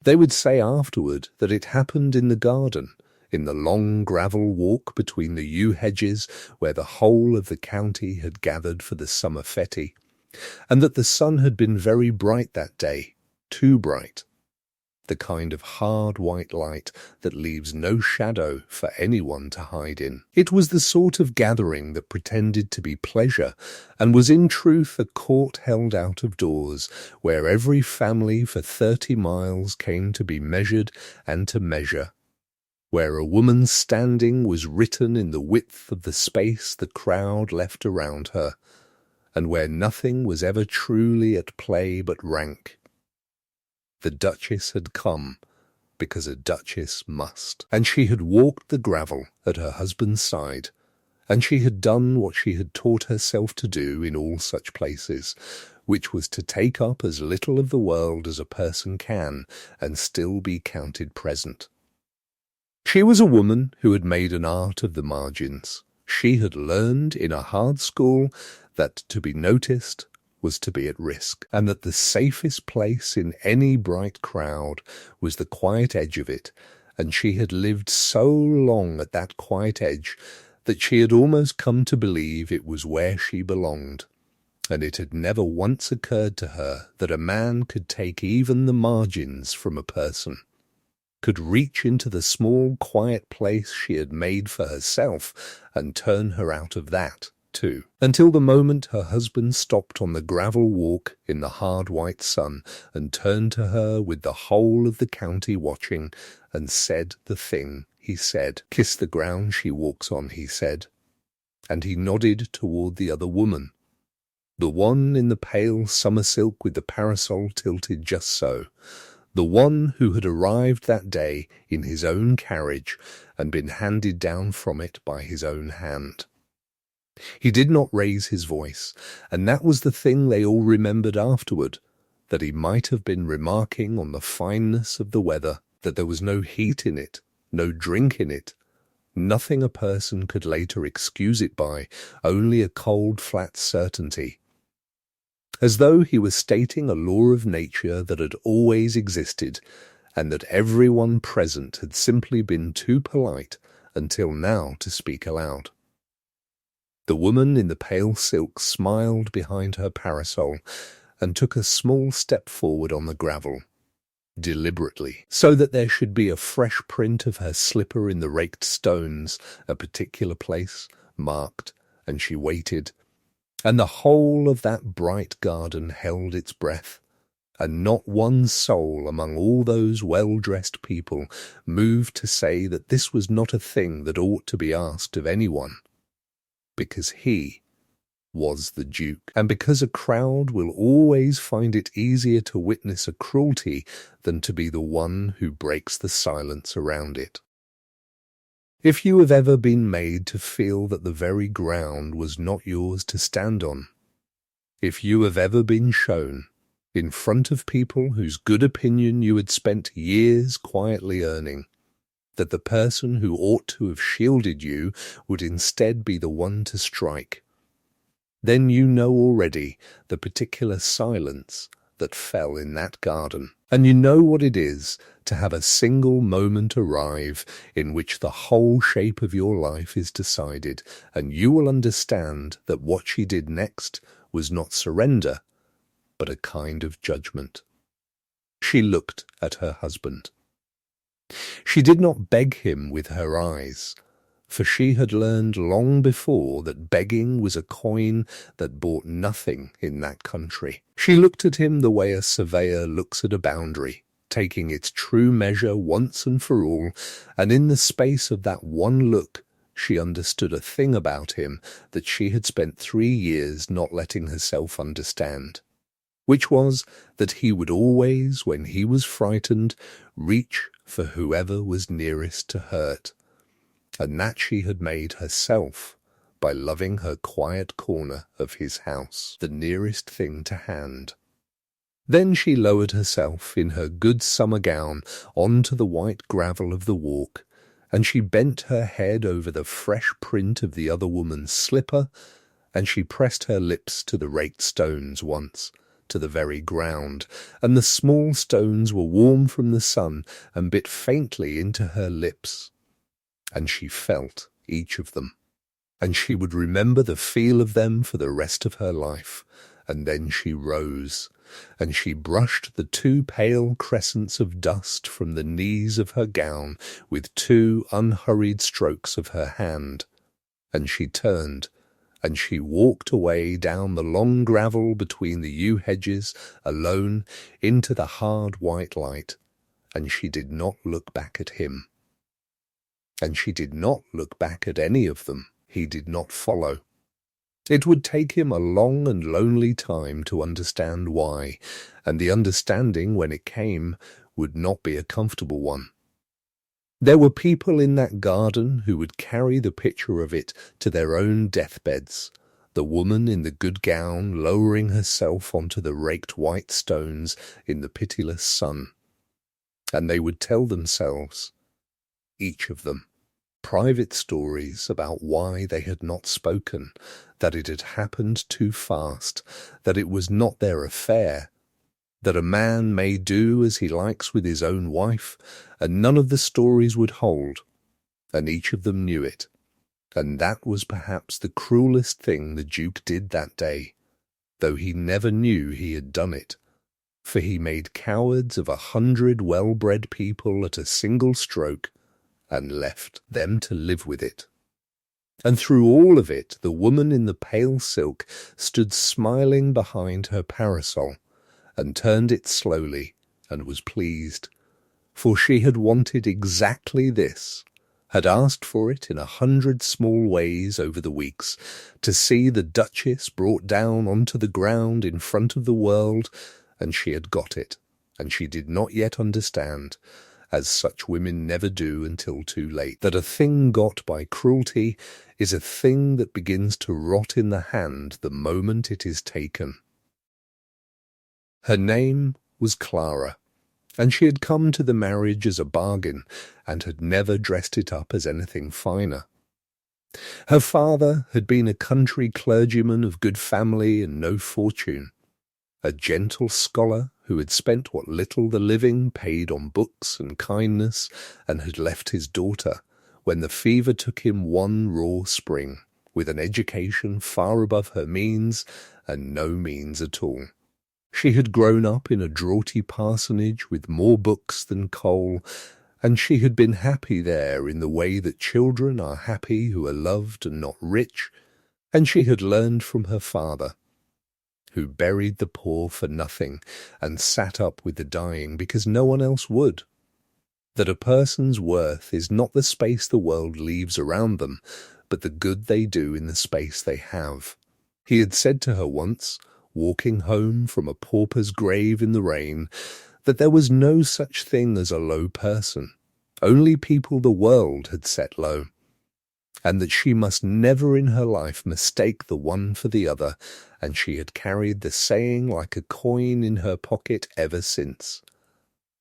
They would say afterward that it happened in the garden, in the long gravel walk between the yew hedges where the whole of the county had gathered for the summer fete, and that the sun had been very bright that day, too bright, the kind of hard white light that leaves no shadow for anyone to hide in. It was the sort of gathering that pretended to be pleasure, and was in truth a court held out of doors, where every family for 30 miles came to be measured and to measure, where a woman's standing was written in the width of the space the crowd left around her, and where nothing was ever truly at play but rank. The Duchess had come, because a Duchess must, and she had walked the gravel at her husband's side, and she had done what she had taught herself to do in all such places, which was to take up as little of the world as a person can, and still be counted present. She was a woman who had made an art of the margins. She had learned in a hard school that to be noticed was to be at risk, and that the safest place in any bright crowd was the quiet edge of it, and she had lived so long at that quiet edge that she had almost come to believe it was where she belonged, and it had never once occurred to her that a man could take even the margins from a person, could reach into the small quiet place she had made for herself and turn her out of that too, until the moment her husband stopped on the gravel walk in the hard white sun and turned to her with the whole of the county watching, and said the thing he said. "Kiss the ground she walks on," he said, and he nodded toward the other woman, the one in the pale summer silk with the parasol tilted just so, the one who had arrived that day in his own carriage and been handed down from it by his own hand. He did not raise his voice, and that was the thing they all remembered afterward, that he might have been remarking on the fineness of the weather, that there was no heat in it, no drink in it, nothing a person could later excuse it by, only a cold, flat certainty, as though he was stating a law of nature that had always existed, and that everyone present had simply been too polite until now to speak aloud. The woman in the pale silk smiled behind her parasol and took a small step forward on the gravel, deliberately, so that there should be a fresh print of her slipper in the raked stones, a particular place, marked, and she waited, and the whole of that bright garden held its breath, and not one soul among all those well-dressed people moved to say that this was not a thing that ought to be asked of anyone, because he was the Duke, and because a crowd will always find it easier to witness a cruelty than to be the one who breaks the silence around it. If you have ever been made to feel that the very ground was not yours to stand on, if you have ever been shown, in front of people whose good opinion you had spent years quietly earning, that the person who ought to have shielded you would instead be the one to strike, then you know already the particular silence that fell in that garden, and you know what it is to have a single moment arrive in which the whole shape of your life is decided, and you will understand that what she did next was not surrender, but a kind of judgment. She looked at her husband. She did not beg him with her eyes, for she had learned long before that begging was a coin that bought nothing in that country. She looked at him the way a surveyor looks at a boundary, taking its true measure once and for all, and in the space of that one look she understood a thing about him that she had spent 3 years not letting herself understand, which was that he would always, when he was frightened, reach for whoever was nearest to hurt, and that she had made herself by loving her quiet corner of his house, the nearest thing to hand. Then she lowered herself in her good summer gown onto the white gravel of the walk, and she bent her head over the fresh print of the other woman's slipper, and she pressed her lips to the raked stones once, to the very ground, and the small stones were warm from the sun and bit faintly into her lips. And she felt each of them, and she would remember the feel of them for the rest of her life. And then she rose, and she brushed the 2 pale crescents of dust from the knees of her gown with 2 unhurried strokes of her hand. And she turned, and she walked away down the long gravel between the yew hedges, alone, into the hard white light. And she did not look back at him. And she did not look back at any of them. He did not follow. It would take him a long and lonely time to understand why, and the understanding, when it came, would not be a comfortable one. There were people in that garden who would carry the picture of it to their own deathbeds, the woman in the good gown lowering herself onto the raked white stones in the pitiless sun. And they would tell themselves, each of them, private stories about why they had not spoken, that it had happened too fast, that it was not their affair, that a man may do as he likes with his own wife, and none of the stories would hold, and each of them knew it. And that was perhaps the cruelest thing the Duke did that day, though he never knew he had done it, for he made cowards of 100 well-bred people at a single stroke, and left them to live with it. And through all of it, the woman in the pale silk stood smiling behind her parasol, and turned it slowly, and was pleased, for she had wanted exactly this, had asked for it in 100 small ways over the weeks, to see the Duchess brought down onto the ground in front of the world, and she had got it, and she did not yet understand, as such women never do until too late, that a thing got by cruelty is a thing that begins to rot in the hand the moment it is taken. Her name was Clara, and she had come to the marriage as a bargain, and had never dressed it up as anything finer. Her father had been a country clergyman of good family and no fortune, a gentle scholar who had spent what little the living paid on books and kindness, and had left his daughter, when the fever took him one raw spring, with an education far above her means, and no means at all. She had grown up in a draughty parsonage with more books than coal, and she had been happy there in the way that children are happy who are loved and not rich, and she had learned from her father, who buried the poor for nothing and sat up with the dying because no one else would, that a person's worth is not the space the world leaves around them, but the good they do in the space they have. He had said to her once, walking home from a pauper's grave in the rain, that there was no such thing as a low person, only people the world had set low, and that she must never in her life mistake the one for the other, and she had carried the saying like a coin in her pocket ever since,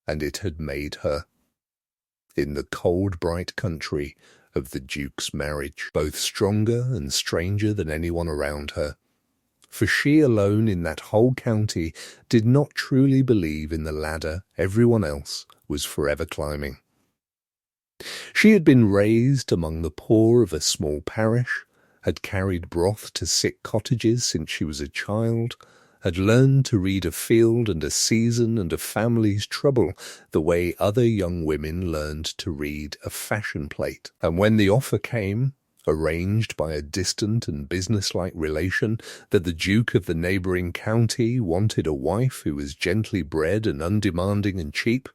and it had made her, in the cold bright country of the Duke's marriage, both stronger and stranger than anyone around her, for she alone in that whole county did not truly believe in the ladder everyone else was forever climbing. She had been raised among the poor of a small parish, had carried broth to sick cottages since she was a child, had learned to read a field and a season and a family's trouble the way other young women learned to read a fashion plate. And when the offer came, arranged by a distant and businesslike relation, that the Duke of the neighbouring county wanted a wife who was gently bred and undemanding and cheap,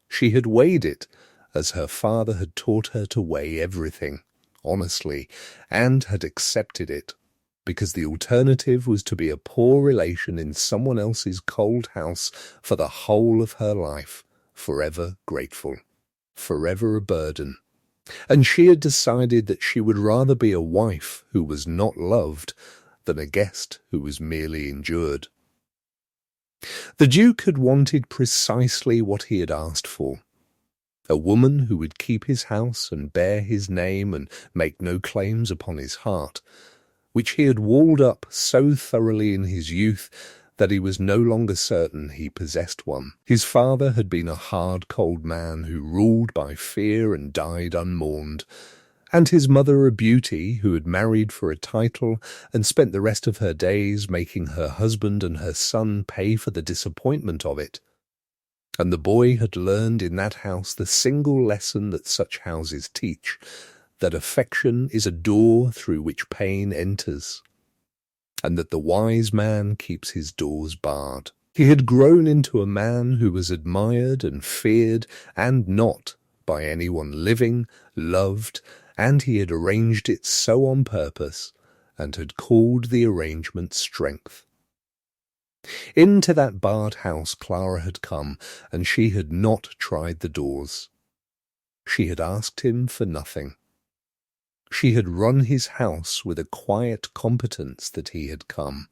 she had weighed it as her father had taught her to weigh everything, honestly, and had accepted it, because the alternative was to be a poor relation in someone else's cold house for the whole of her life, forever grateful, forever a burden. And she had decided that she would rather be a wife who was not loved than a guest who was merely endured. The Duke had wanted precisely what he had asked for. A woman who would keep his house and bear his name and make no claims upon his heart, which he had walled up so thoroughly in his youth that he was no longer certain he possessed one. His father had been a hard, cold man who ruled by fear and died unmourned, and his mother a beauty who had married for a title and spent the rest of her days making her husband and her son pay for the disappointment of it. And the boy had learned in that house the single lesson that such houses teach, that affection is a door through which pain enters, and that the wise man keeps his doors barred. He had grown into a man who was admired and feared and not by anyone living, loved, and he had arranged it so on purpose, and had called the arrangement strength. Into that barred house Clara had come, and she had not tried the doors. She had asked him for nothing. She had run his house with a quiet competence that he had come,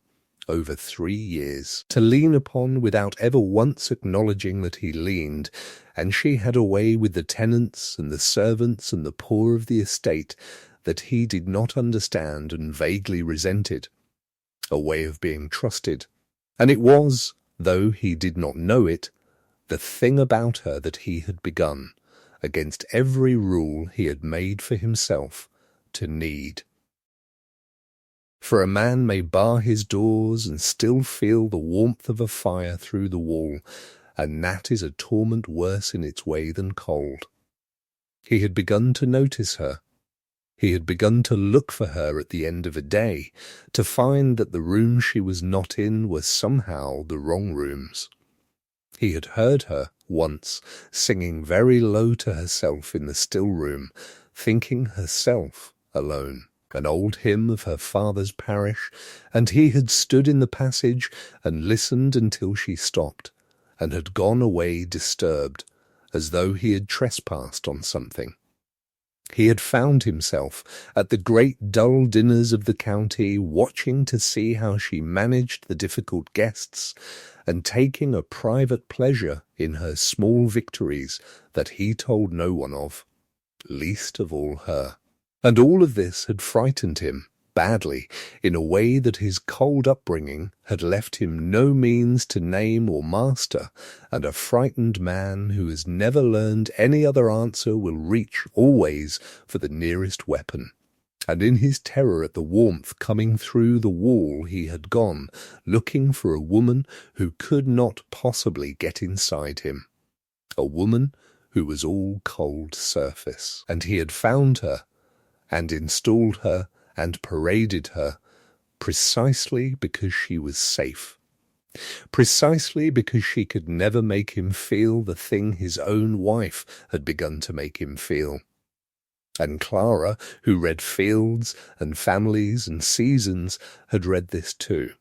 over 3 years, to lean upon without ever once acknowledging that he leaned, and she had a way with the tenants and the servants and the poor of the estate that he did not understand and vaguely resented, a way of being trusted. And it was, though he did not know it, the thing about her that he had begun, against every rule he had made for himself, to need. For a man may bar his doors and still feel the warmth of a fire through the wall, and that is a torment worse in its way than cold. He had begun to notice her. He had begun to look for her at the end of a day, to find that the rooms she was not in were somehow the wrong rooms. He had heard her, once, singing very low to herself in the still room, thinking herself alone, an old hymn of her father's parish, and he had stood in the passage and listened until she stopped, and had gone away disturbed, as though he had trespassed on something. He had found himself at the great dull dinners of the county, watching to see how she managed the difficult guests, and taking a private pleasure in her small victories that he told no one of, least of all her. And all of this had frightened him, badly, in a way that his cold upbringing had left him no means to name or master, and a frightened man who has never learned any other answer will reach always for the nearest weapon. And in his terror at the warmth coming through the wall he had gone, looking for a woman who could not possibly get inside him. A woman who was all cold surface. And he had found her, and installed her, and paraded her, precisely because she was safe. Precisely because she could never make him feel the thing his own wife had begun to make him feel. And Clara, who read Fields and Families and Seasons, had read this too,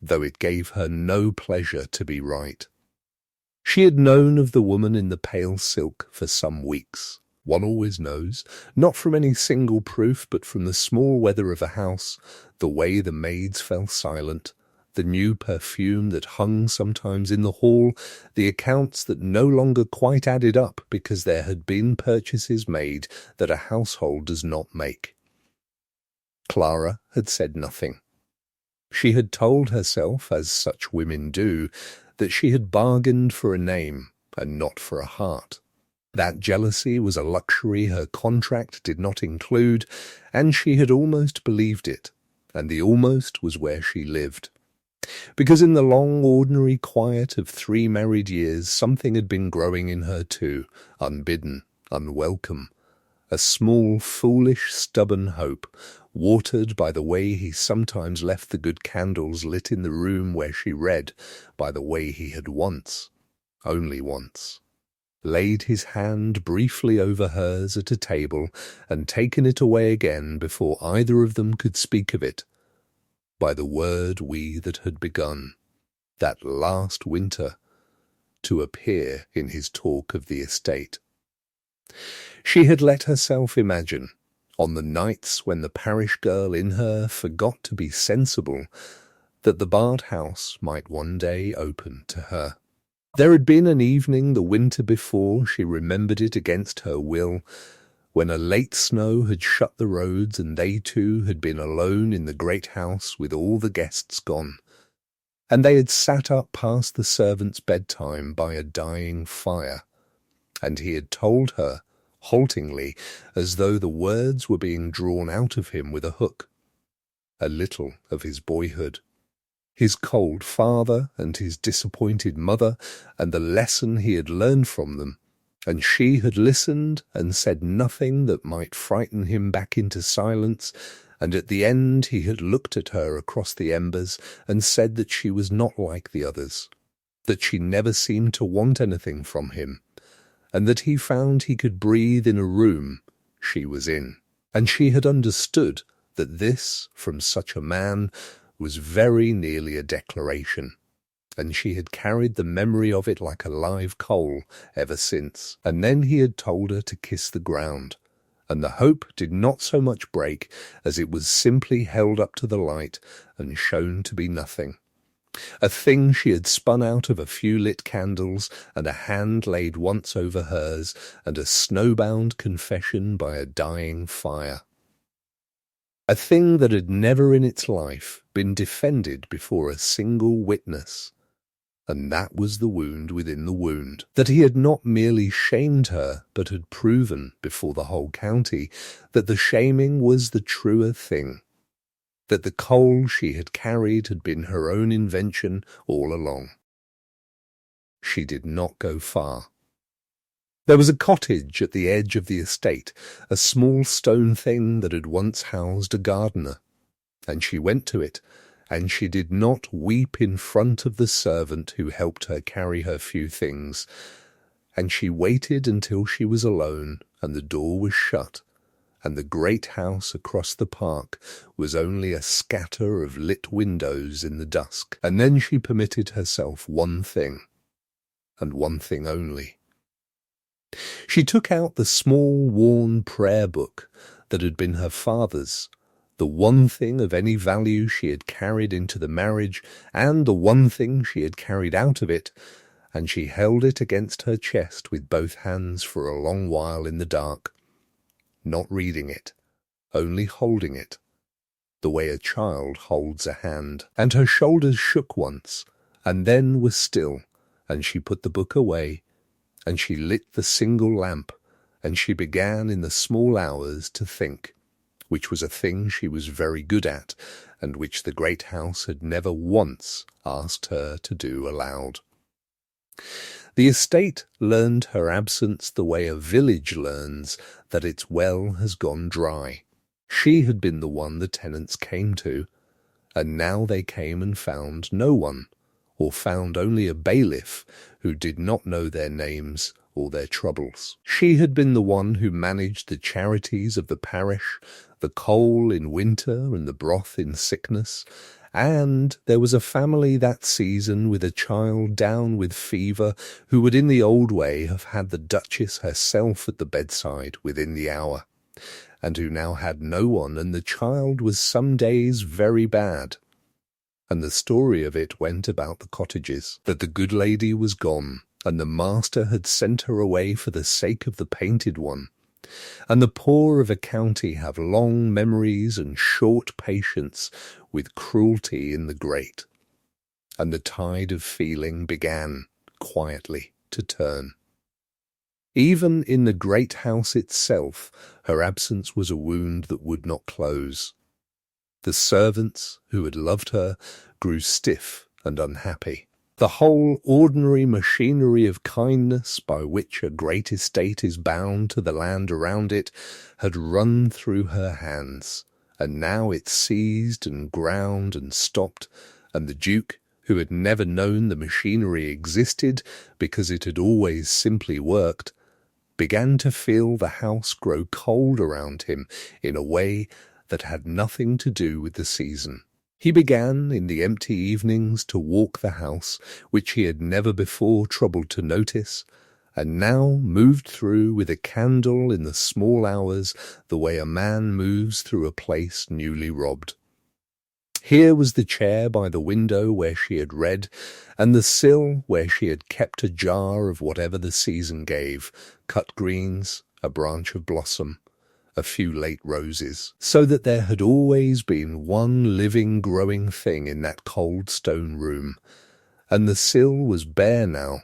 though it gave her no pleasure to be right. She had known of the woman in the pale silk for some weeks. One always knows, not from any single proof, but from the small weather of a house, the way the maids fell silent, the new perfume that hung sometimes in the hall, the accounts that no longer quite added up because there had been purchases made that a household does not make. Clara had said nothing. She had told herself, as such women do, that she had bargained for a name and not for a heart. That jealousy was a luxury her contract did not include, and she had almost believed it, and the almost was where she lived. Because in the long, ordinary quiet of 3 married years something had been growing in her too, unbidden, unwelcome, a small, foolish, stubborn hope, watered by the way he sometimes left the good candles lit in the room where she read, by the way he had once, only once, laid his hand briefly over hers at a table and taken it away again before either of them could speak of it, by the word we that had begun, that last winter, to appear in his talk of the estate. She had let herself imagine, on the nights when the parish girl in her forgot to be sensible, that the barred house might one day open to her. There had been an evening the winter before, she remembered it against her will, when a late snow had shut the roads and they two had been alone in the great house with all the guests gone. and they had sat up past the servant's bedtime by a dying fire, and he had told her, haltingly, as though the words were being drawn out of him with a hook, a little of his boyhood, his cold father and his disappointed mother, and the lesson he had learned from them, and she had listened and said nothing that might frighten him back into silence, and at the end he had looked at her across the embers and said that she was not like the others, that she never seemed to want anything from him, and that he found he could breathe in a room she was in. And she had understood that this, from such a man, was very nearly a declaration, and she had carried the memory of it like a live coal ever since. And then he had told her to kiss the ground, and the hope did not so much break as it was simply held up to the light and shown to be nothing. A thing she had spun out of a few lit candles, and a hand laid once over hers, and a snowbound confession by a dying fire. A thing that had never in its life been defended before a single witness. And that was the wound within the wound, that he had not merely shamed her, but had proven before the whole county that the shaming was the truer thing, that the coal she had carried had been her own invention all along. She did not go far. There was a cottage at the edge of the estate, a small stone thing that had once housed a gardener, and she went to it, and she did not weep in front of the servant who helped her carry her few things, and she waited until she was alone and the door was shut, and the great house across the park was only a scatter of lit windows in the dusk, and then she permitted herself one thing, and one thing only. She took out the small, worn prayer book that had been her father's, the one thing of any value she had carried into the marriage, and the one thing she had carried out of it, and she held it against her chest with both hands for a long while in the dark, not reading it, only holding it, the way a child holds a hand. And her shoulders shook once, and then were still, and she put the book away, and she lit the single lamp, and she began in the small hours to think, which was a thing she was very good at, and which the great house had never once asked her to do aloud. The estate learned her absence the way a village learns that its well has gone dry. She had been the one the tenants came to, and now they came and found no one, or found only a bailiff who did not know their names or their troubles. She had been the one who managed the charities of the parish, the coal in winter and the broth in sickness, and there was a family that season with a child down with fever who would in the old way have had the Duchess herself at the bedside within the hour, and who now had no one, and the child was some days very bad. And the story of it went about the cottages, that the good lady was gone, and the master had sent her away for the sake of the painted one. And the poor of a county have long memories and short patience with cruelty in the great. And the tide of feeling began, quietly, to turn. Even in the great house itself, her absence was a wound that would not close. The servants, who had loved her, grew stiff and unhappy. The whole ordinary machinery of kindness by which a great estate is bound to the land around it had run through her hands, and now it seized and ground and stopped, and the Duke, who had never known the machinery existed because it had always simply worked, began to feel the house grow cold around him in a way that had nothing to do with the season. He began in the empty evenings to walk the house, which he had never before troubled to notice, and now moved through with a candle in the small hours the way a man moves through a place newly robbed. Here was the chair by the window where she had read, and the sill where she had kept a jar of whatever the season gave, cut greens, a branch of blossom, a few late roses, so that there had always been one living, growing thing in that cold stone room, and the sill was bare now,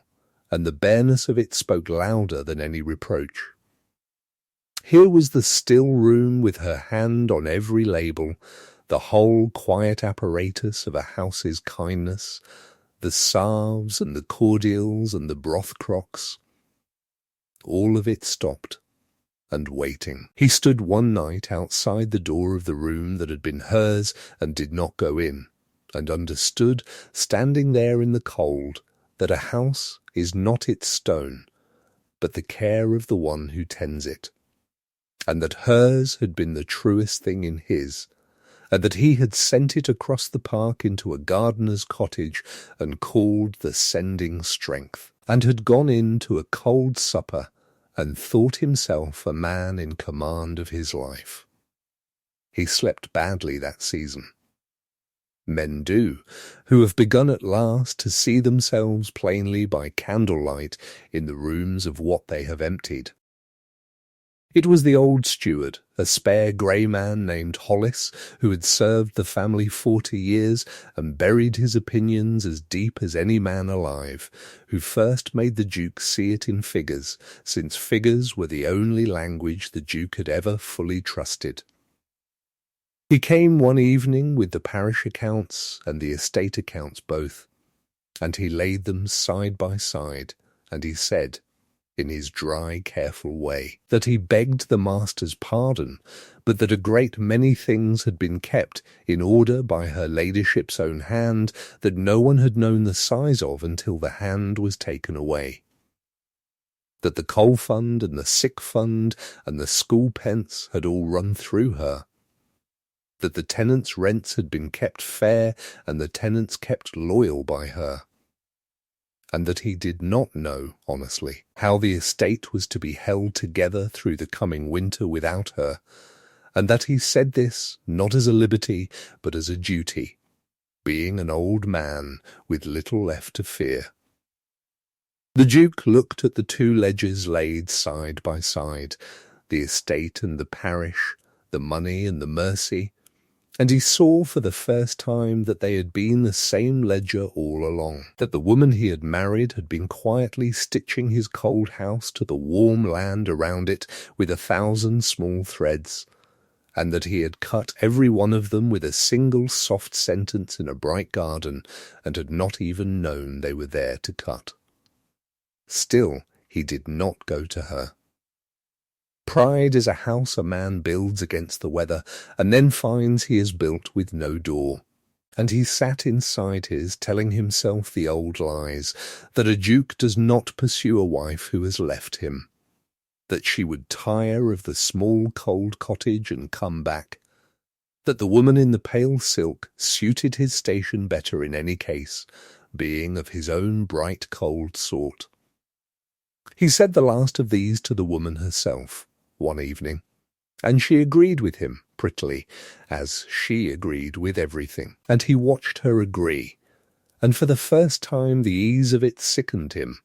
and the bareness of it spoke louder than any reproach. Here was the still room with her hand on every label, the whole quiet apparatus of a house's kindness, the salves and the cordials and the broth crocks. All of it stopped and waiting. He stood one night outside the door of the room that had been hers and did not go in, and understood, standing there in the cold, that a house is not its stone, but the care of the one who tends it, and that hers had been the truest thing in his, and that he had sent it across the park into a gardener's cottage and called the sending strength, and had gone in to a cold supper and thought himself a man in command of his life. He slept badly that season. Men do, who have begun at last to see themselves plainly by candlelight in the rooms of what they have emptied. It was the old steward, a spare grey man named Hollis, who had served the family 40 years and buried his opinions as deep as any man alive, who first made the Duke see it in figures, since figures were the only language the Duke had ever fully trusted. He came one evening with the parish accounts and the estate accounts both, and he laid them side by side, and he said, in his dry, careful way, that he begged the master's pardon, but that a great many things had been kept in order by her ladyship's own hand that no one had known the size of until the hand was taken away. That the coal fund and the sick fund and the school pence had all run through her. That the tenants' rents had been kept fair and the tenants kept loyal by her. And that he did not know, honestly, how the estate was to be held together through the coming winter without her, and that he said this not as a liberty, but as a duty, being an old man with little left to fear. The Duke looked at the two ledgers laid side by side, the estate and the parish, the money and the mercy, and he saw for the first time that they had been the same ledger all along, that the woman he had married had been quietly stitching his cold house to the warm land around it with 1,000 small threads, and that he had cut every one of them with a single soft sentence in a bright garden, and had not even known they were there to cut. Still, he did not go to her. Pride is a house a man builds against the weather, and then finds he is built with no door. And he sat inside his, telling himself the old lies, that a duke does not pursue a wife who has left him, that she would tire of the small cold cottage and come back, that the woman in the pale silk suited his station better in any case, being of his own bright cold sort. He said the last of these to the woman herself, one evening, and she agreed with him prettily, as she agreed with everything, and he watched her agree, and for the first time the ease of it sickened him,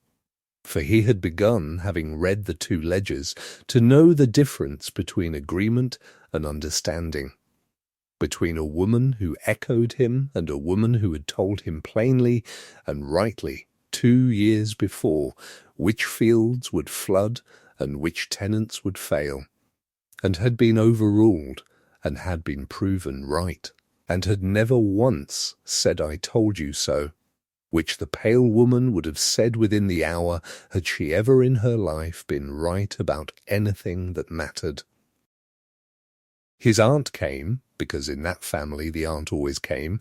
for he had begun, having read the two ledgers, to know the difference between agreement and understanding, between a woman who echoed him and a woman who had told him plainly and rightly 2 years before which fields would flood and which tenants would fail, and had been overruled, and had been proven right, and had never once said "I told you so," which the pale woman would have said within the hour had she ever in her life been right about anything that mattered. His aunt came, because in that family the aunt always came,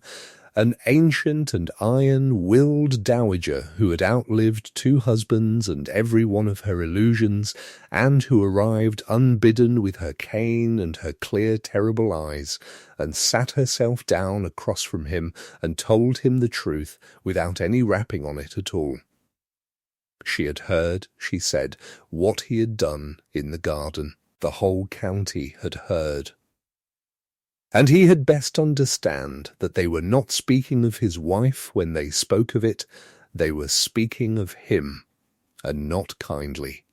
an ancient and iron-willed dowager who had outlived 2 husbands and every one of her illusions, and who arrived unbidden with her cane and her clear, terrible eyes, and sat herself down across from him and told him the truth without any rapping on it at all. She had heard, she said, what he had done in the garden. The whole county had heard. And he had best understand that they were not speaking of his wife when they spoke of it, they were speaking of him, and not kindly.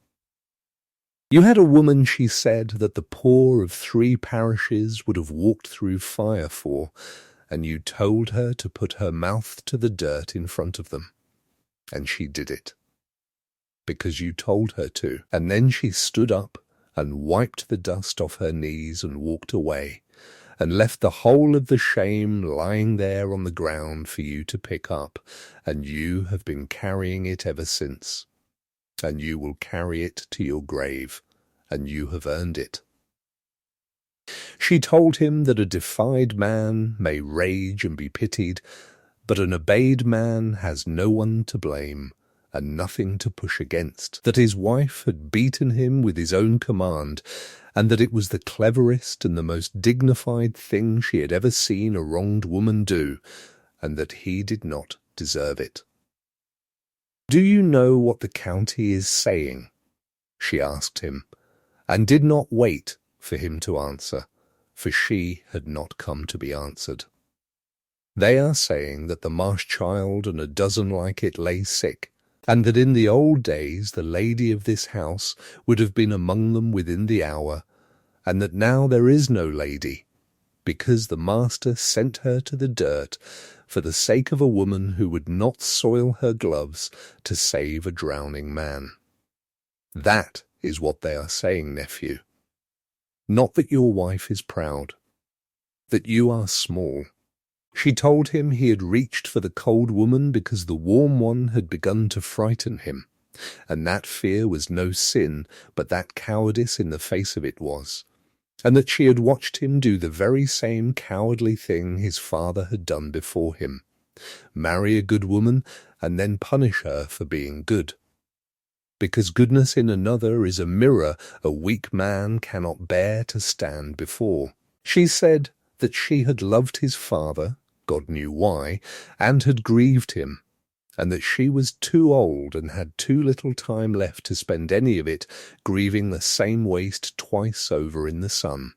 You had a woman, she said, that the poor of 3 parishes would have walked through fire for, and you told her to put her mouth to the dirt in front of them. And she did it, because you told her to. And then she stood up and wiped the dust off her knees and walked away, and left the whole of the shame lying there on the ground for you to pick up, and you have been carrying it ever since. And you will carry it to your grave, and you have earned it. She told him that a defied man may rage and be pitied, but an obeyed man has no one to blame and nothing to push against, that his wife had beaten him with his own command, and that it was the cleverest and the most dignified thing she had ever seen a wronged woman do, and that he did not deserve it. "Do you know what the county is saying?" she asked him, and did not wait for him to answer, for she had not come to be answered. "They are saying that the Marsh child and a dozen like it lay sick, and that in the old days the lady of this house would have been among them within the hour, and that now there is no lady, because the master sent her to the dirt for the sake of a woman who would not soil her gloves to save a drowning man. That is what they are saying, nephew. Not that your wife is proud, that you are small." She told him he had reached for the cold woman because the warm one had begun to frighten him, and that fear was no sin, but that cowardice in the face of it was, and that she had watched him do the very same cowardly thing his father had done before him, marry a good woman and then punish her for being good. Because goodness in another is a mirror a weak man cannot bear to stand before. She said that she had loved his father, God knew why, and had grieved him, and that she was too old and had too little time left to spend any of it grieving the same waste twice over in the sun.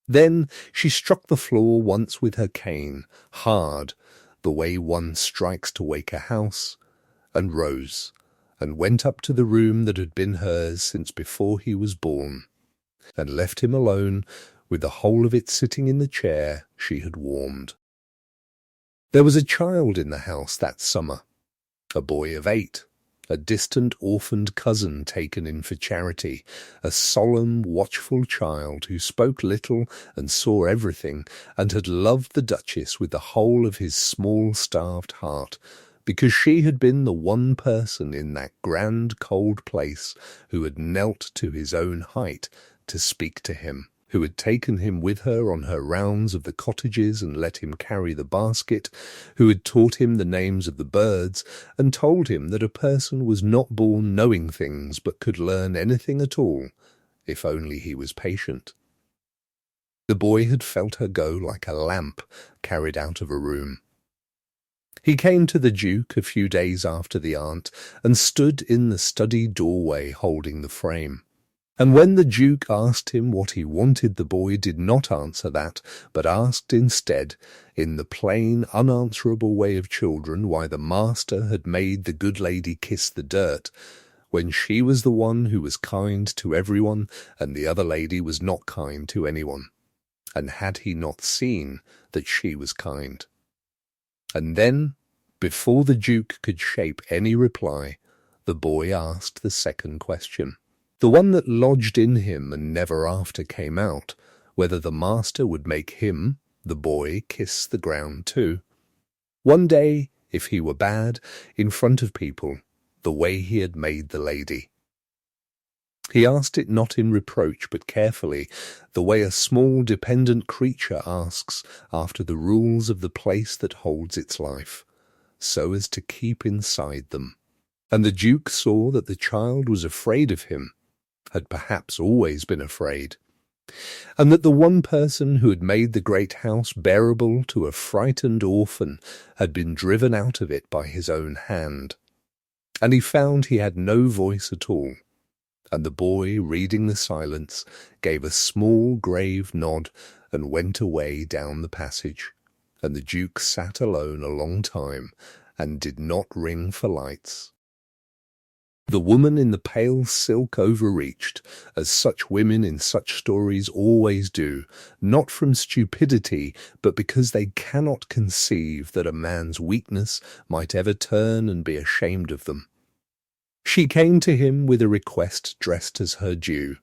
Then she struck the floor once with her cane, hard, the way one strikes to wake a house, and rose, and went up to the room that had been hers since before he was born, and left him alone with the whole of it sitting in the chair she had warmed. There was a child in the house that summer, a boy of 8, a distant orphaned cousin taken in for charity, a solemn, watchful child who spoke little and saw everything, and had loved the Duchess with the whole of his small starved heart, because she had been the one person in that grand cold place who had knelt to his own height to speak to him, who had taken him with her on her rounds of the cottages and let him carry the basket, who had taught him the names of the birds, and told him that a person was not born knowing things but could learn anything at all, if only he was patient. The boy had felt her go like a lamp carried out of a room. He came to the Duke a few days after the aunt, and stood in the study doorway holding the frame. And when the Duke asked him what he wanted, the boy did not answer that, but asked instead, in the plain, unanswerable way of children, why the master had made the good lady kiss the dirt, when she was the one who was kind to everyone, and the other lady was not kind to anyone. And had he not seen that she was kind? And then, before the Duke could shape any reply, the boy asked the second question, the one that lodged in him and never after came out, whether the master would make him, the boy, kiss the ground too. One day, if he were bad, in front of people, the way he had made the lady. He asked it not in reproach, but carefully, the way a small dependent creature asks after the rules of the place that holds its life, so as to keep inside them. And the Duke saw that the child was afraid of him, had perhaps always been afraid, and that the one person who had made the great house bearable to a frightened orphan had been driven out of it by his own hand. And he found he had no voice at all, and the boy, reading the silence, gave a small grave nod and went away down the passage, and the Duke sat alone a long time and did not ring for lights. The woman in the pale silk overreached, as such women in such stories always do, not from stupidity, but because they cannot conceive that a man's weakness might ever turn and be ashamed of them. She came to him with a request dressed as her due.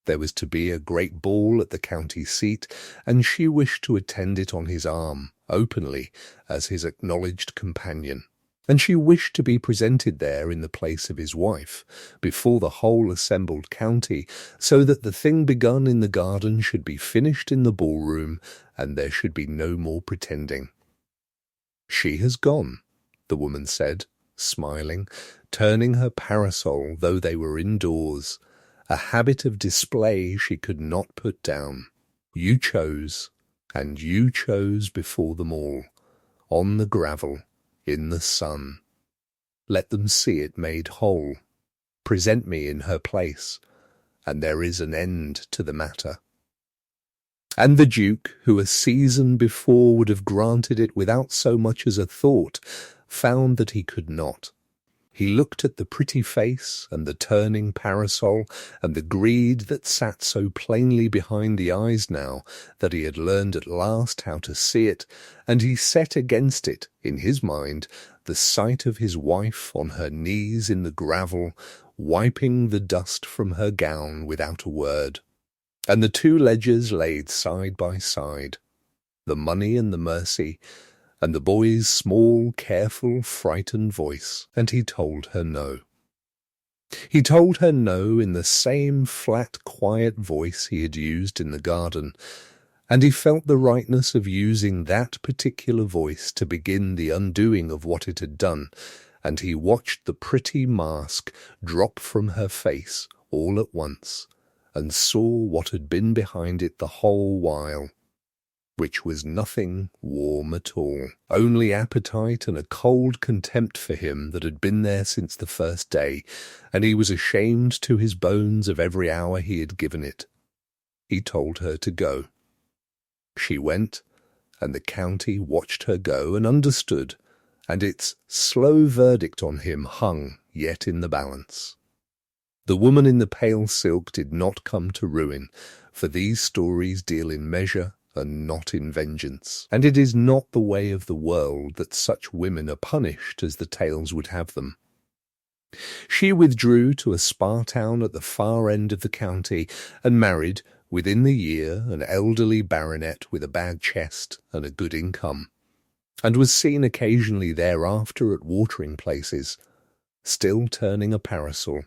There was to be a great ball at the county seat, and she wished to attend it on his arm, openly, as his acknowledged companion. And she wished to be presented there in the place of his wife, before the whole assembled county, so that the thing begun in the garden should be finished in the ballroom, and there should be no more pretending. "She has gone," the woman said, smiling, turning her parasol though they were indoors, a habit of display she could not put down. "You chose, and you chose before them all, on the gravel, in the sun. Let them see it made whole. Present me in her place, and there is an end to the matter." And the Duke, who a season before would have granted it without so much as a thought, found that he could not. He looked at the pretty face and the turning parasol and the greed that sat so plainly behind the eyes now that he had learned at last how to see it, and he set against it, in his mind, the sight of his wife on her knees in the gravel, wiping the dust from her gown without a word, and the two ledgers laid side by side, the money and the mercy, and the boy's small, careful, frightened voice, and he told her no. He told her no in the same flat, quiet voice he had used in the garden, and he felt the rightness of using that particular voice to begin the undoing of what it had done, and he watched the pretty mask drop from her face all at once, and saw what had been behind it the whole while, which was nothing warm at all, only appetite and a cold contempt for him that had been there since the first day, and he was ashamed to his bones of every hour he had given it. He told her to go. She went, and the county watched her go and understood, and its slow verdict on him hung yet in the balance. The woman in the pale silk did not come to ruin, for these stories deal in measure and not in vengeance, and it is not the way of the world that such women are punished as the tales would have them. She withdrew to a spa town at the far end of the county, and married, within the year, an elderly baronet with a bad chest and a good income, and was seen occasionally thereafter at watering places, still turning a parasol,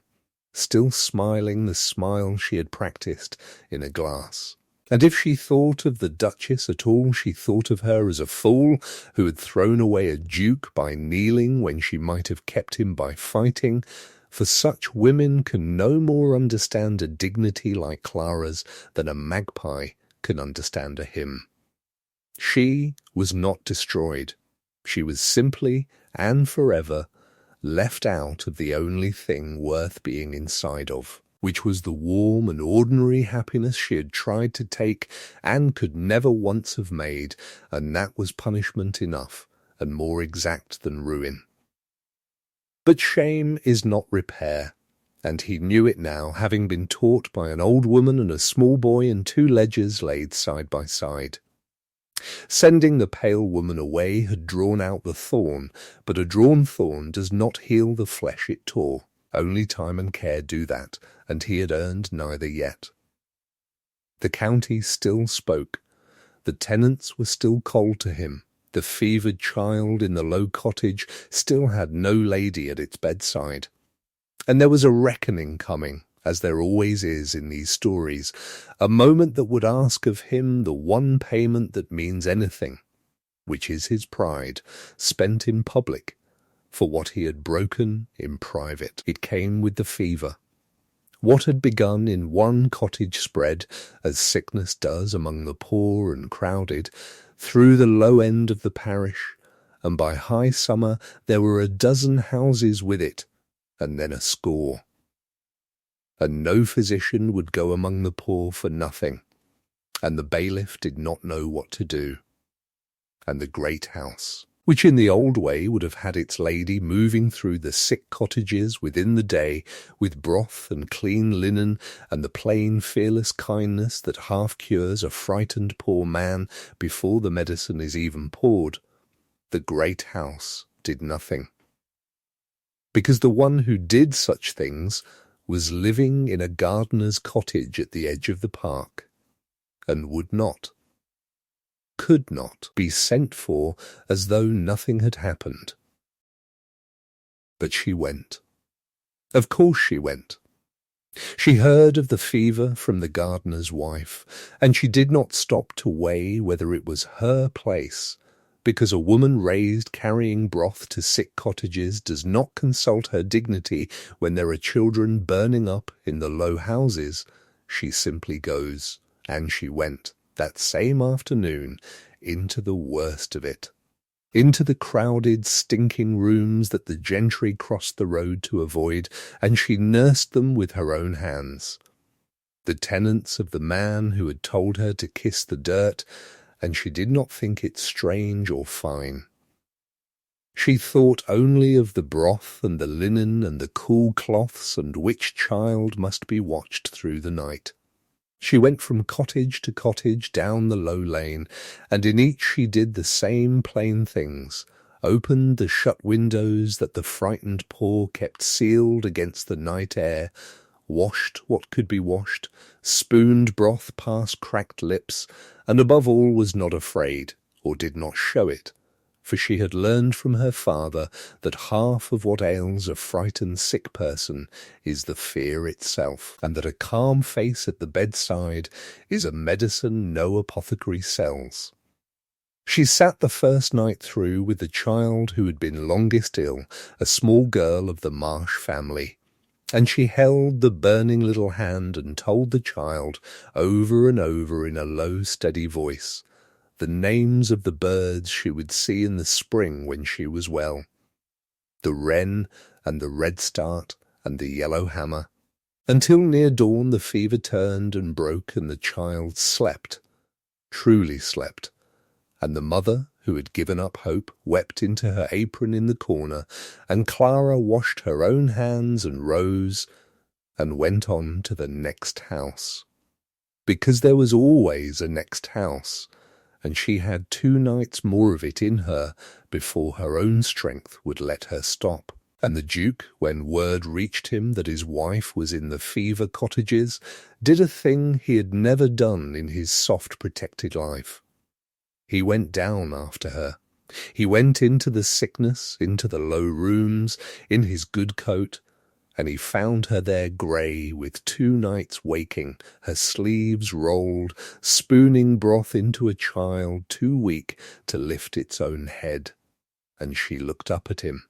still smiling the smile she had practised in a glass. And if she thought of the Duchess at all, she thought of her as a fool who had thrown away a duke by kneeling when she might have kept him by fighting, for such women can no more understand a dignity like Clara's than a magpie can understand a hymn. She was not destroyed. She was simply and forever left out of the only thing worth being inside of, which was the warm and ordinary happiness she had tried to take and could never once have made, and that was punishment enough, and more exact than ruin. But shame is not repair, and he knew it now, having been taught by an old woman and a small boy in two ledgers laid side by side. Sending the pale woman away had drawn out the thorn, but a drawn thorn does not heal the flesh it tore. Only time and care do that, and he had earned neither yet. The county still spoke. The tenants were still cold to him. The fevered child in the low cottage still had no lady at its bedside. And there was a reckoning coming, as there always is in these stories, a moment that would ask of him the one payment that means anything, which is his pride, spent in public, for what he had broken in private. It came with the fever. What had begun in one cottage spread, as sickness does among the poor and crowded, through the low end of the parish, and by high summer there were a dozen houses with it, and then a score. And no physician would go among the poor for nothing, and the bailiff did not know what to do, and the great house which in the old way would have had its lady moving through the sick cottages within the day with broth and clean linen and the plain fearless kindness that half cures a frightened poor man before the medicine is even poured, the great house did nothing. Because the one who did such things was living in a gardener's cottage at the edge of the park, and would not, could not be sent for as though nothing had happened. But she went. Of course she went. She heard of the fever from the gardener's wife, and she did not stop to weigh whether it was her place, because a woman raised carrying broth to sick cottages does not consult her dignity when there are children burning up in the low houses. She simply goes, and she went that same afternoon into the worst of it, into the crowded, stinking rooms that the gentry crossed the road to avoid, and she nursed them with her own hands. The tenants of the man who had told her to kiss the dirt, and she did not think it strange or fine. She thought only of the broth and the linen and the cool cloths and which child must be watched through the night. She went from cottage to cottage down the low lane, and in each she did the same plain things, opened the shut windows that the frightened poor kept sealed against the night air, washed what could be washed, spooned broth past cracked lips, and above all was not afraid, or did not show it, for she had learned from her father that half of what ails a frightened sick person is the fear itself, and that a calm face at the bedside is a medicine no apothecary sells. She sat the first night through with the child who had been longest ill, a small girl of the Marsh family, and she held the burning little hand and told the child over and over in a low, steady voice the names of the birds she would see in the spring when she was well, the wren and the redstart and the yellowhammer, until near dawn the fever turned and broke and the child slept, truly slept, and the mother, who had given up hope, wept into her apron in the corner, and Clara washed her own hands and rose and went on to the next house, because there was always a next house, and she had 2 nights more of it in her before her own strength would let her stop. And the Duke, when word reached him that his wife was in the fever cottages, did a thing he had never done in his soft protected life. He went down after her. He went into the sickness, into the low rooms, in his good coat, and he found her there grey with 2 nights waking, her sleeves rolled, spooning broth into a child too weak to lift its own head. And she looked up at him,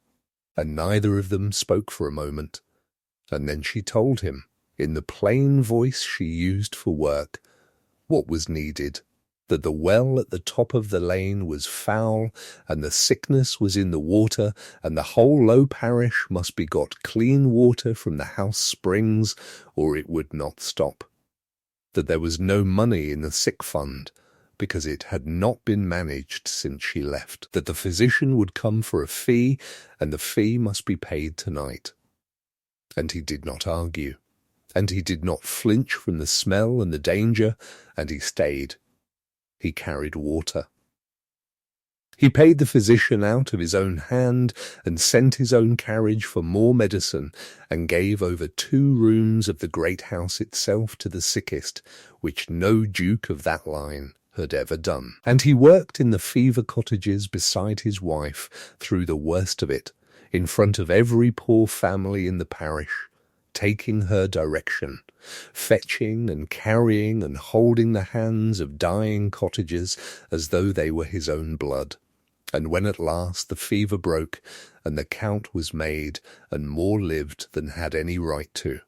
and neither of them spoke for a moment, and then she told him, in the plain voice she used for work, what was needed, that the well at the top of the lane was foul, and the sickness was in the water, and the whole low parish must be got clean water from the house springs, or it would not stop. That there was no money in the sick fund, because it had not been managed since she left. That the physician would come for a fee, and the fee must be paid tonight. And he did not argue, and he did not flinch from the smell and the danger, and he stayed. He carried water. He paid the physician out of his own hand and sent his own carriage for more medicine, and gave over 2 rooms of the great house itself to the sickest, which no duke of that line had ever done. And he worked in the fever cottages beside his wife through the worst of it, in front of every poor family in the parish, taking her direction, fetching and carrying and holding the hands of dying cottagers as though they were his own blood. And when at last the fever broke, and the count was made, and more lived than had any right to,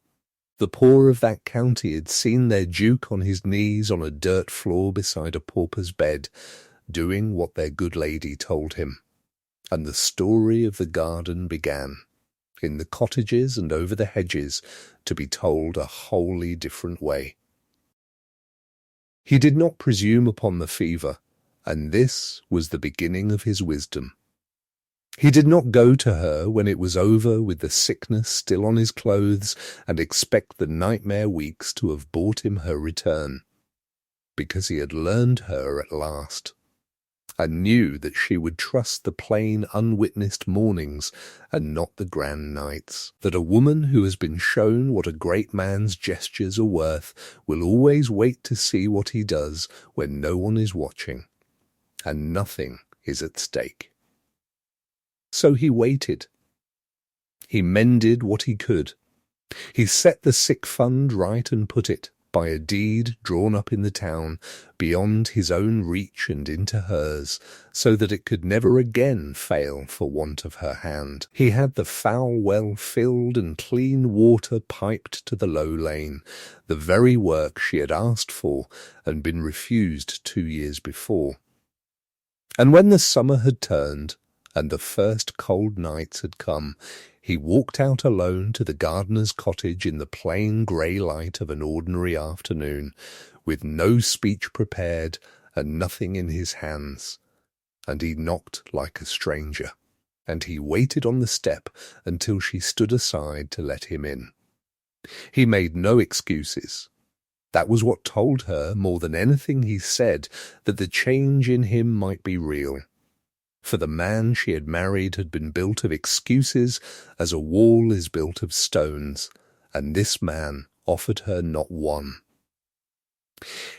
the poor of that county had seen their duke on his knees on a dirt floor beside a pauper's bed, doing what their good lady told him. And the story of the garden began, in the cottages and over the hedges, to be told a wholly different way. He did not presume upon the fever, and this was the beginning of his wisdom. He did not go to her when it was over with the sickness still on his clothes and expect the nightmare weeks to have brought him her return, because he had learned her at last, and knew that she would trust the plain unwitnessed mornings and not the grand nights, that a woman who has been shown what a great man's gestures are worth will always wait to see what he does when no one is watching, and nothing is at stake. So he waited. He mended what he could. He set the sick fund right and put it, by a deed drawn up in the town, beyond his own reach and into hers, so that it could never again fail for want of her hand. He had the foul well filled and clean water piped to the low lane, the very work she had asked for and been refused 2 years before. And when the summer had turned, and the first cold nights had come, he walked out alone to the gardener's cottage in the plain grey light of an ordinary afternoon, with no speech prepared and nothing in his hands, and he knocked like a stranger, and he waited on the step until she stood aside to let him in. He made no excuses. That was what told her, more than anything he said, that the change in him might be real. For the man she had married had been built of excuses as a wall is built of stones, and this man offered her not one.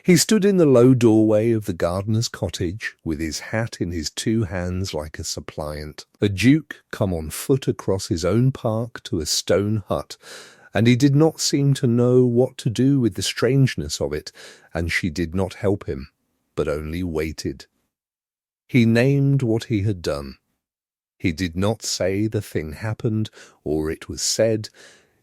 He stood in the low doorway of the gardener's cottage, with his hat in his 2 hands like a suppliant, a duke come on foot across his own park to a stone hut, and he did not seem to know what to do with the strangeness of it, and she did not help him, but only waited. He named what he had done. He did not say the thing happened, or it was said.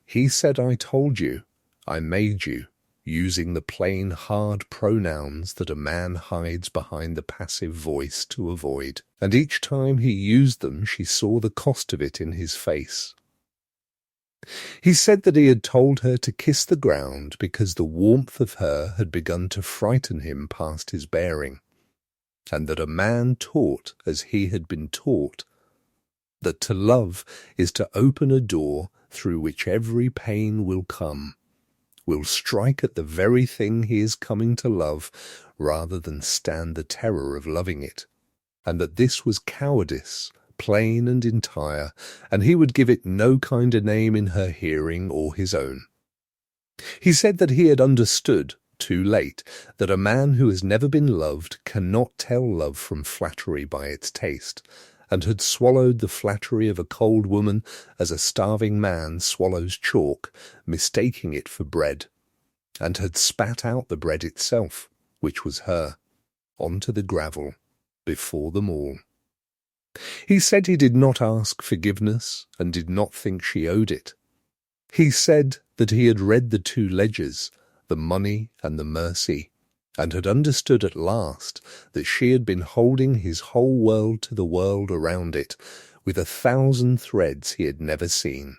He said, "I told you, I made you," using the plain, hard pronouns that a man hides behind the passive voice to avoid. And each time he used them, she saw the cost of it in his face. He said that he had told her to kiss the ground because the warmth of her had begun to frighten him past his bearing, and that a man taught as he had been taught, that to love is to open a door through which every pain will come, will strike at the very thing he is coming to love, rather than stand the terror of loving it, and that this was cowardice, plain and entire, and he would give it no kind of name in her hearing or his own. He said that he had understood, too late, that a man who has never been loved cannot tell love from flattery by its taste, and had swallowed the flattery of a cold woman as a starving man swallows chalk, mistaking it for bread, and had spat out the bread itself, which was her, onto the gravel, before them all. He said he did not ask forgiveness, and did not think she owed it. He said that he had read the 2 ledgers, the money and the mercy, and had understood at last that she had been holding his whole world to the world around it, with 1,000 threads he had never seen,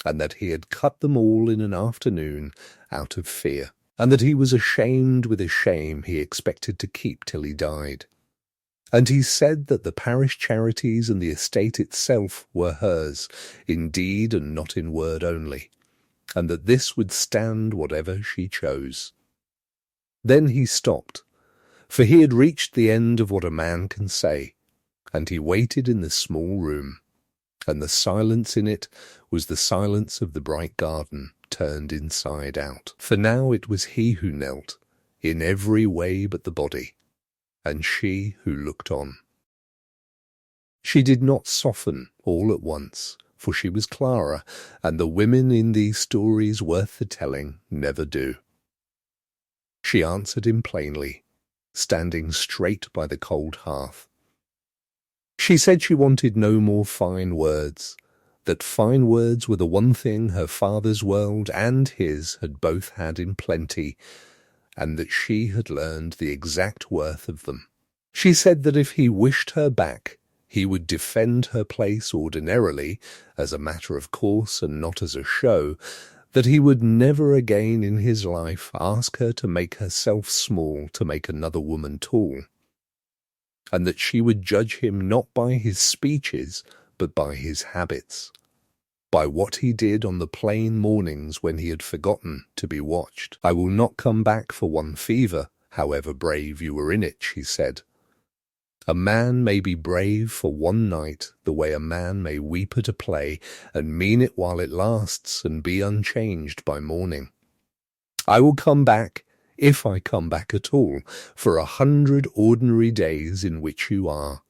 and that he had cut them all in an afternoon out of fear, and that he was ashamed with a shame he expected to keep till he died. And he said that the parish charities and the estate itself were hers, in deed and not in word only, and that this would stand whatever she chose. Then he stopped, for he had reached the end of what a man can say, and he waited in the small room, and the silence in it was the silence of the bright garden turned inside out. For now it was he who knelt, in every way but the body, and she who looked on. She did not soften all at once, for she was Clara, and the women in these stories worth the telling never do. She answered him plainly, standing straight by the cold hearth. She said she wanted no more fine words, that fine words were the one thing her father's world and his had both had in plenty, and that she had learned the exact worth of them. She said that if he wished her back, he would defend her place ordinarily, as a matter of course and not as a show, that he would never again in his life ask her to make herself small to make another woman tall. and that she would judge him not by his speeches, but by his habits, by what he did on the plain mornings when he had forgotten to be watched. "I will not come back for one fever, however brave you were in it," she said. "A man may be brave for one night the way a man may weep at a play and mean it while it lasts and be unchanged by morning. I will come back, if I come back at all, for 100 ordinary days in which you are,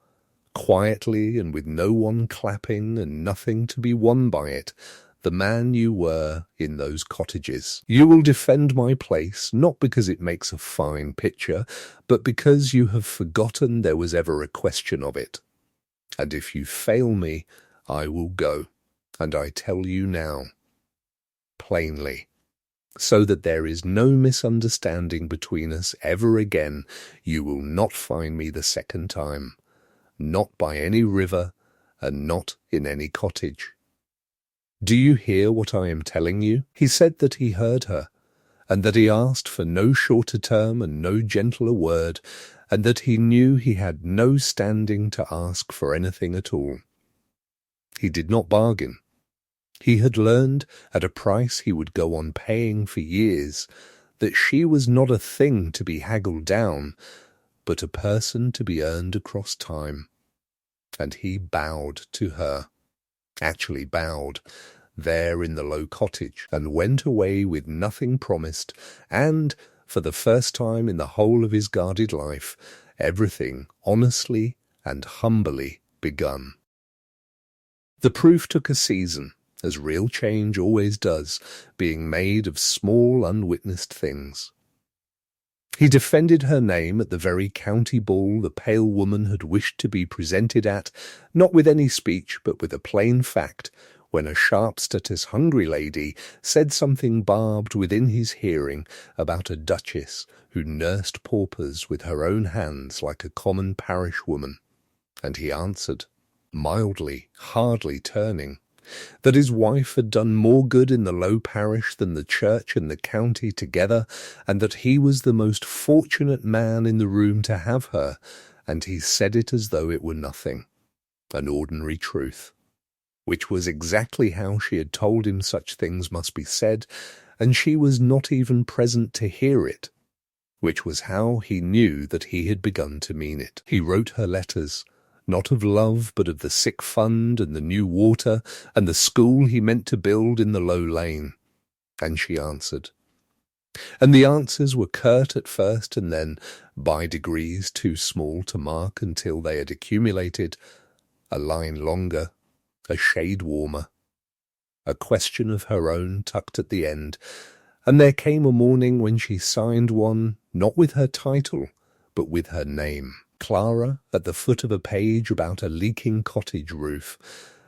quietly and with no one clapping and nothing to be won by it, the man you were in those cottages. You will defend my place, not because it makes a fine picture, but because you have forgotten there was ever a question of it. And if you fail me, I will go, and I tell you now, plainly, so that there is no misunderstanding between us ever again, you will not find me the second time, not by any river, and not in any cottage. Do you hear what I am telling you?" He said that he heard her, and that he asked for no shorter term and no gentler word, and that he knew he had no standing to ask for anything at all. He did not bargain. He had learned, at a price he would go on paying for years, that she was not a thing to be haggled down, but a person to be earned across time. And he bowed to her, actually bowed, there in the low cottage, and went away with nothing promised, and, for the first time in the whole of his guarded life, everything honestly and humbly begun. The proof took a season, as real change always does, being made of small unwitnessed things. He defended her name at the very county ball the pale woman had wished to be presented at, not with any speech, but with a plain fact, when a sharp-status hungry lady said something barbed within his hearing about a duchess who nursed paupers with her own hands like a common parish woman, and he answered, mildly, hardly turning, that his wife had done more good in the low parish than the church and the county together, and that he was the most fortunate man in the room to have her, and he said it as though it were nothing, an ordinary truth, which was exactly how she had told him such things must be said, and she was not even present to hear it, which was how he knew that he had begun to mean it. He wrote her letters, not of love, but of the sick fund and the new water and the school he meant to build in the low lane. And she answered. And the answers were curt at first, and then, by degrees too small to mark until they had accumulated, a line longer, a shade warmer, a question of her own tucked at the end, and there came a morning when she signed one, not with her title, but with her name. Clara, at the foot of a page about a leaking cottage roof,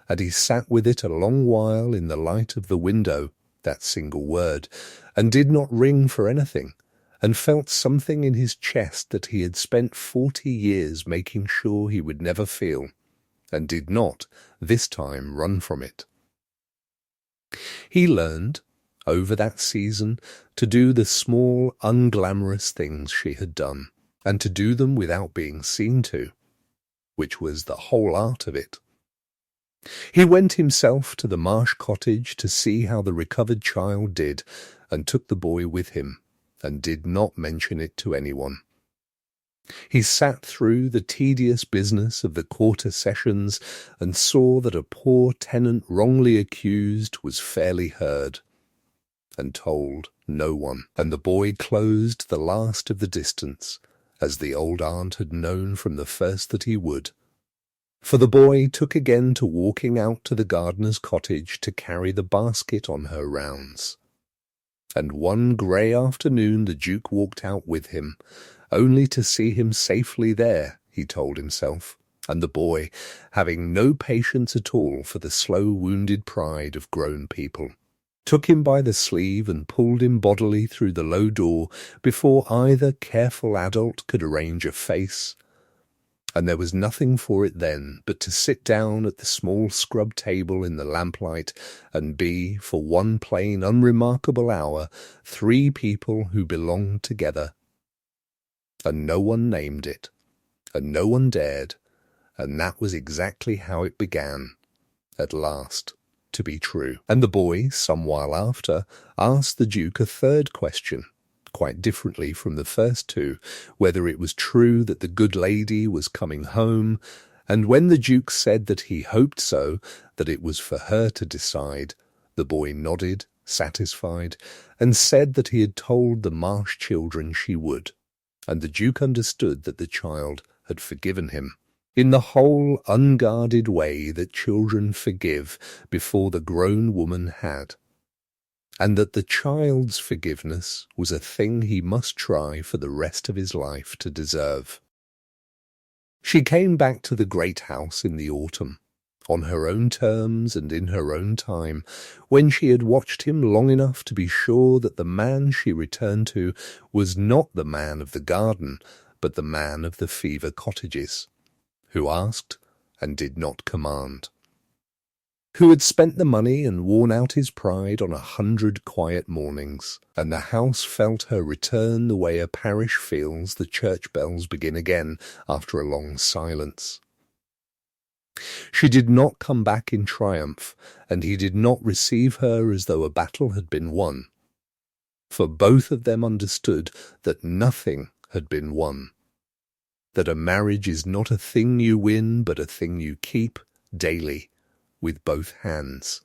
and he sat with it a long while in the light of the window, that single word, and did not ring for anything, and felt something in his chest that he had spent 40 years making sure he would never feel, and did not, this time, run from it. He learned, over that season, to do the small, unglamorous things she had done, and to do them without being seen to, which was the whole art of it. He went himself to the Marsh cottage to see how the recovered child did, and took the boy with him, and did not mention it to anyone. He sat through the tedious business of the quarter sessions, and saw that a poor tenant wrongly accused was fairly heard, and told no one, and the boy closed the last of the distance, as the old aunt had known from the first that he would. For the boy took again to walking out to the gardener's cottage to carry the basket on her rounds. And one grey afternoon the Duke walked out with him, only to see him safely there, he told himself, and the boy, having no patience at all for the slow wounded pride of grown people, took him by the sleeve and pulled him bodily through the low door before either careful adult could arrange a face, and there was nothing for it then but to sit down at the small scrub table in the lamplight and be, for one plain unremarkable hour, 3 people who belonged together, and no one named it, and no one dared, and that was exactly how it began, at last, to be true. And the boy, some while after, asked the Duke a third question, quite differently from the first two, whether it was true that the good lady was coming home, and when the Duke said that he hoped so, that it was for her to decide, the boy nodded, satisfied, and said that he had told the Marsh children she would, and the Duke understood that the child had forgiven him, in the whole unguarded way that children forgive before the grown woman had, and that the child's forgiveness was a thing he must try for the rest of his life to deserve. She came back to the great house in the autumn, on her own terms and in her own time, when she had watched him long enough to be sure that the man she returned to was not the man of the garden, but the man of the Fever cottages, who asked and did not command, who had spent the money and worn out his pride on 100 quiet mornings, and the house felt her return the way a parish feels the church bells begin again after a long silence. She did not come back in triumph, and he did not receive her as though a battle had been won, for both of them understood that nothing had been won, that a marriage is not a thing you win but a thing you keep daily with both hands,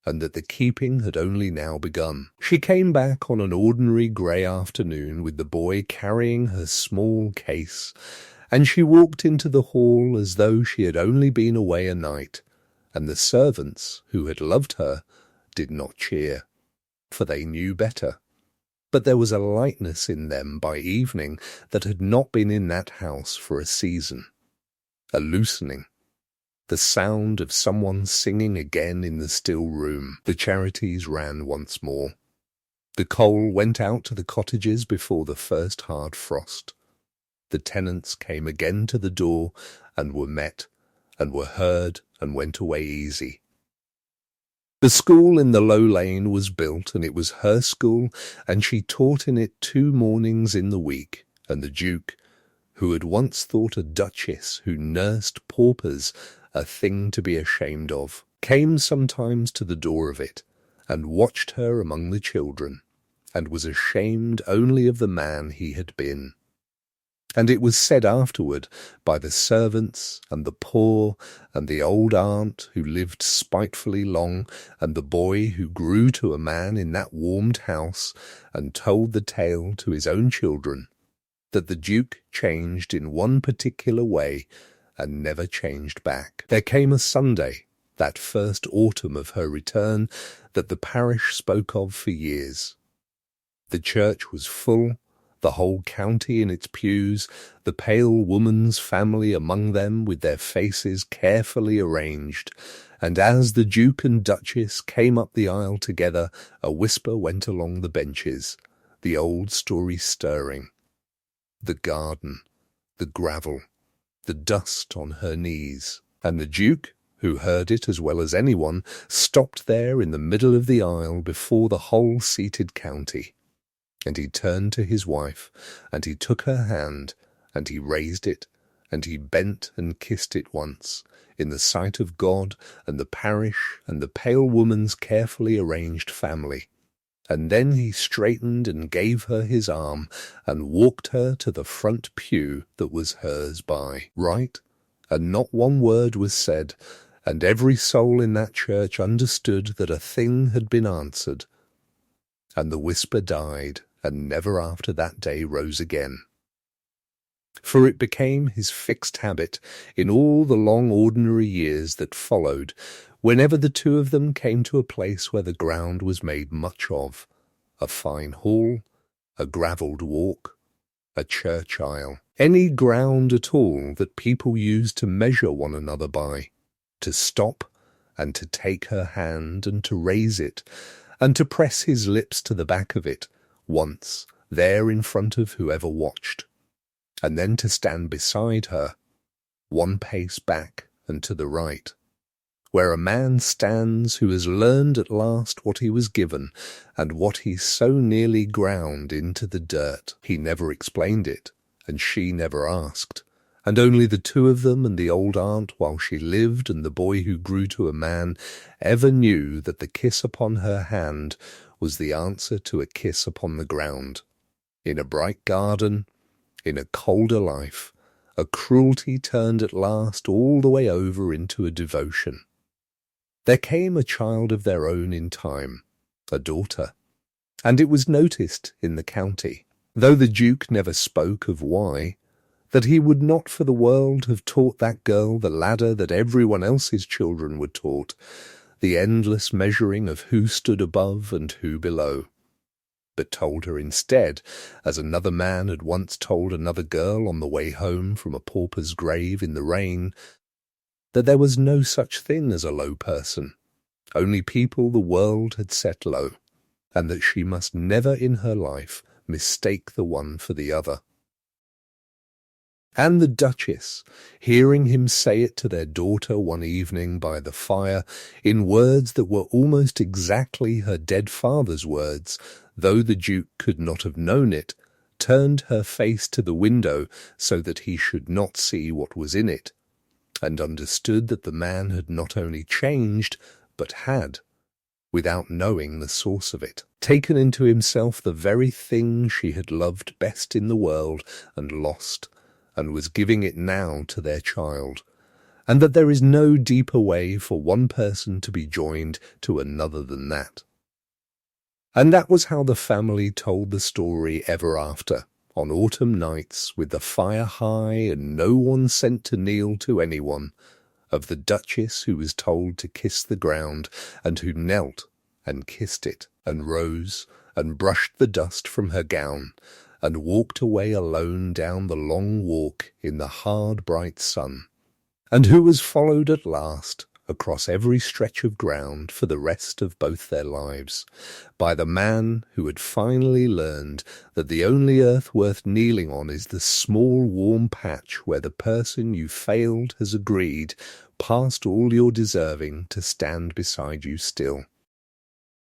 and that the keeping had only now begun. She came back on an ordinary grey afternoon with the boy carrying her small case, and she walked into the hall as though she had only been away a night, and the servants, who had loved her, did not cheer, for they knew better. But there was a lightness in them by evening that had not been in that house for a season, a loosening, the sound of someone singing again in the still room. The charities ran once more. The coal went out to the cottages before the first hard frost. The tenants came again to the door and were met and were heard and went away easy. The school in the Low Lane was built, and it was her school, and she taught in it 2 mornings in the week, and the Duke, who had once thought a Duchess who nursed paupers a thing to be ashamed of, came sometimes to the door of it, and watched her among the children, and was ashamed only of the man he had been. And it was said afterward by the servants and the poor and the old aunt who lived spitefully long, and the boy who grew to a man in that warmed house and told the tale to his own children, that the Duke changed in one particular way and never changed back. There came a Sunday, that first autumn of her return, that the parish spoke of for years. The church was full, the whole county in its pews, the pale woman's family among them with their faces carefully arranged, and as the Duke and Duchess came up the aisle together, a whisper went along the benches, the old story stirring. The garden, the gravel, the dust on her knees, and the Duke, who heard it as well as anyone, stopped there in the middle of the aisle before the whole seated county. And he turned to his wife, and he took her hand, and he raised it, and he bent and kissed it once, in the sight of God and the parish and the pale woman's carefully arranged family. And then he straightened and gave her his arm, and walked her to the front pew that was hers by right, and not one word was said, and every soul in that church understood that a thing had been answered. And the whisper died, and never after that day rose again. For it became his fixed habit, in all the long ordinary years that followed, whenever the two of them came to a place where the ground was made much of, a fine hall, a gravelled walk, a church aisle, any ground at all that people used to measure one another by, to stop and to take her hand and to raise it, and to press his lips to the back of it, once, there in front of whoever watched, and then to stand beside her, 1 pace back and to the right, where a man stands who has learned at last what he was given, and what he so nearly ground into the dirt. He never explained it, and she never asked, and only the two of them and the old aunt while she lived and the boy who grew to a man ever knew that the kiss upon her hand was the answer to a kiss upon the ground. In a bright garden, in a colder life, a cruelty turned at last all the way over into a devotion. There came a child of their own in time, a daughter, and it was noticed in the county, though the Duke never spoke of why, that he would not for the world have taught that girl the ladder that everyone else's children were taught, the endless measuring of who stood above and who below, but told her instead, as another man had once told another girl on the way home from a pauper's grave in the rain, that there was no such thing as a low person, only people the world had set low, and that she must never in her life mistake the one for the other. And the Duchess, hearing him say it to their daughter one evening by the fire, in words that were almost exactly her dead father's words, though the Duke could not have known it, turned her face to the window so that he should not see what was in it, and understood that the man had not only changed, but had, without knowing the source of it, taken into himself the very thing she had loved best in the world and lost, and was giving it now to their child, and that there is no deeper way for one person to be joined to another than that. And that was how the family told the story ever after, on autumn nights, with the fire high and no one sent to kneel to anyone, of the Duchess who was told to kiss the ground, and who knelt and kissed it, and rose and brushed the dust from her gown, and walked away alone down the long walk in the hard bright sun, and who was followed at last across every stretch of ground for the rest of both their lives, by the man who had finally learned that the only earth worth kneeling on is the small warm patch where the person you failed has agreed, past all your deserving, to stand beside you still.